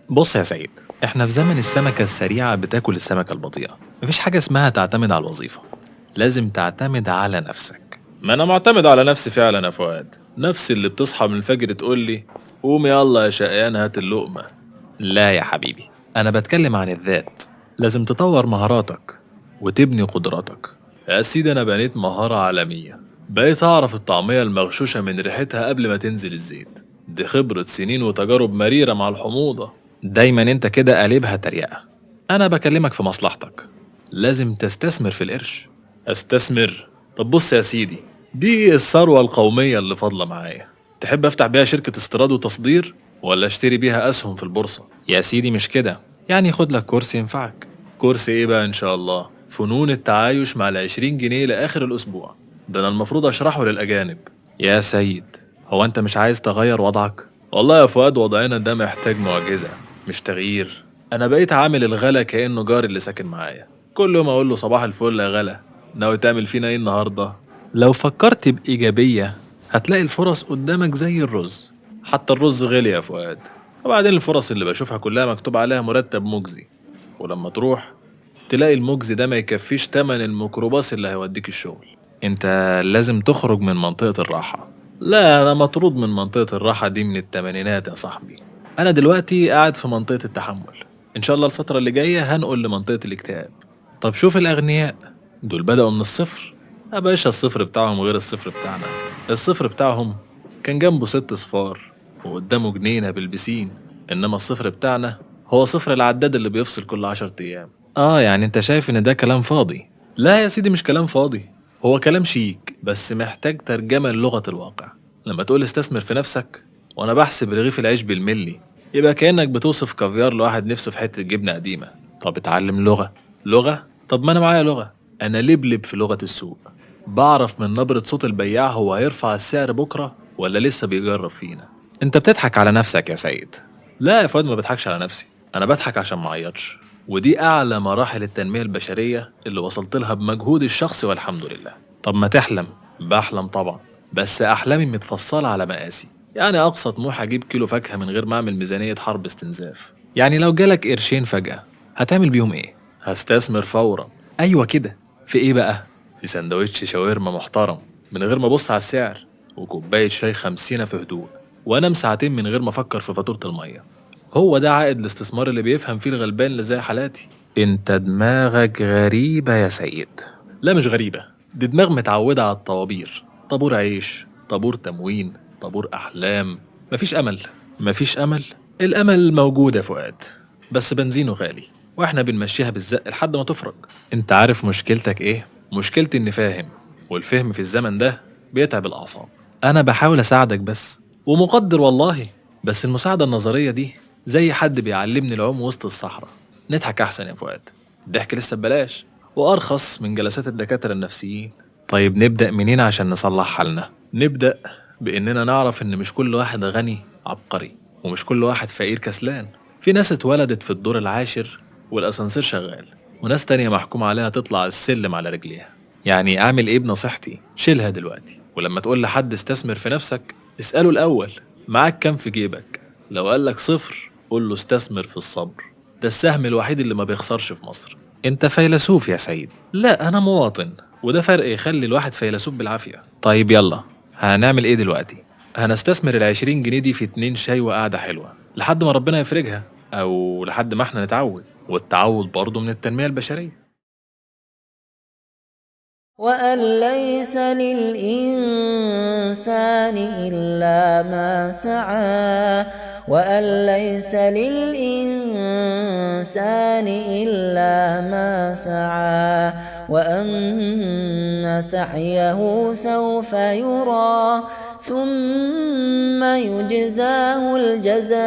بص يا سيد، احنا في زمن السمكة السريعة بتاكل السمكة البطيئة. مفيش حاجة اسمها تعتمد على الوظيفة، لازم تعتمد على نفسك. ما انا معتمد على نفسي فعلا يا فؤاد، نفسي اللي بتصحى من الفجر تقول لي قوم يلا يا شقيان هات اللقمة. لا يا حبيبي، انا بتكلم عن الذات. لازم تطور مهاراتك وتبني قدراتك. يا سيدي انا بنيت مهارة عالمية، بقيت اعرف الطعمية المغشوشة من ريحتها قبل ما تنزل الزيت. دي خبرة سنين وتجارب مريرة مع الحموضة. دايما انت كده قلبها تريقة. انا بكلمك في مصلحتك، لازم تستثمر في القرش. استثمر؟ طب بص يا سيدي، دي الثروة القومية اللي فاضلة معايا. تحب افتح بيها شركة استيراد وتصدير ولا اشتري بيها اسهم في البورصة؟ يا سيدي مش كده، يعني خد لك كورس ينفعك. كورس ايه بقى؟ ان شاء الله فنون التعايش مع ال20 جنيه لاخر الاسبوع. ده انا المفروض اشرحه للاجانب. يا سيد، هو انت مش عايز تغير وضعك؟ والله يا فؤاد وضعنا ده محتاج معجزة مش تغيير. انا بقيت عامل الغلا كأنه جاري اللي ساكن معايا، كل يوم اقول له صباح الفل يا غلا، ناوي تعمل فينا ايه النهارده؟ لو فكرت بإيجابية هتلاقي الفرص قدامك زي الرز. حتى الرز غلي يا فؤاد. وبعدين الفرص اللي بشوفها كلها مكتوب عليها مرتب مجزي، ولما تروح تلاقي المجزي ده ما يكفيش تمن الميكروباص اللي هيوديك الشغل. انت لازم تخرج من منطقة الراحة. لا انا مطرود من منطقة الراحة دي من التمانينات يا صاحبي. انا دلوقتي قاعد في منطقة التحمل، ان شاء الله الفترة اللي جاية هنقل لمنطقة الاكتئاب. طب شوف الأغنياء، دول بدأوا من الصفر. يا باشا الصفر بتاعهم غير الصفر بتاعنا. الصفر بتاعهم كان جنبه 6 صفار وقدامه جنينة بالبسين، انما الصفر بتاعنا هو صفر العداد اللي بيفصل كل 10 ايام. يعني انت شايف ان ده كلام فاضي؟ لا يا سيدي مش كلام فاضي، هو كلام شيك بس محتاج ترجمة للغة الواقع. لما تقول استثمر في نفسك وانا بحسب رغيف العيش بالملي، يبقى كأنك بتوصف كافيار لواحد نفسه في حتة جبنة قديمة. طب اتعلم لغة. لغة؟ طب ما انا معايا لغة. انا لبلب في لغة السوق، بعرف من نبرة صوت البياع هو هيرفع السعر بكرة ولا لسه بيجرب فينا. انت بتضحك على نفسك يا سيد. لا يا فؤاد ما بضحكش على نفسي، انا بضحك عشان ما اعيطش. ودي اعلى مراحل التنمية البشرية اللي وصلت لها بمجهودي الشخصي والحمد لله. طب ما تحلم. بحلم طبعا، بس احلامي متفصلة على مقاسي. يعني اقصى طموح اجيب كيلو فاكهة من غير ما اعمل ميزانية حرب استنزاف. يعني لو جالك قرشين فجأة هتعمل بيهم ايه؟ هستثمر فورا. ايوه كده. في ايه بقى؟ في سندوتش شاورما محترم من غير ما ابص على السعر، وكوباية شاي 50 في هدوء، وانام ساعتين من غير ما افكر في فاتورة المية. هو ده عائد الاستثمار اللي بيفهم فيه الغلبان اللي زي حالاتي. انت دماغك غريبة يا سيد. لا مش غريبة، دي دماغ متعودة على الطوابير. طابور عيش، طابور تموين، طابور أحلام. مفيش أمل. مفيش امل؟ الأمل موجود يا فؤاد، بس بنزينه غالي، واحنا بنمشيها بالزق لحد ما تفرج. انت عارف مشكلتك ايه؟ مشكلتي إني فاهم، والفهم في الزمن ده بيتعب الأعصاب. انا بحاول اساعدك بس. ومقدر والله، بس المساعدة النظرية دي زي حد بيعلمني العوم وسط الصحراء. نضحك أحسن يا فؤاد، الضحك لسه ببلاش وأرخص من جلسات الدكاترة النفسيين. طيب نبدأ منين عشان نصلح حالنا؟ نبدأ بإننا نعرف إن مش كل واحد غني عبقري، ومش كل واحد فقير كسلان. في ناس اتولدت في الدور العاشر والأسانسير شغال، وناس تانية محكوم عليها تطلع السلم على رجليها. يعني اعمل ايه بنصيحتي؟ شيلها دلوقتي، ولما تقول لحد استثمر في نفسك اسأله الأول معاك كام في جيبك. لو قالك صفر قول له استثمر في الصبر، ده السهم الوحيد اللي ما بيخسرش في مصر. انت فيلسوف يا سيد. لا أنا مواطن، وده فرق يخلي الواحد فيلسوف بالعافية. طيب يلا، هنعمل ايه دلوقتي؟ هنستثمر ال20 جنيه دي في 2 شاي وقعدة حلوة لحد ما ربنا يفرجها، أو لحد ما احنا نتعود، والتعود برضه من التنمية البشرية. وأن ليس للإنسان إلا ما سعى وأن ليس للإنسان إلا ما سعى وأن سعيه سوف يرى ثم يجزاه الجزاء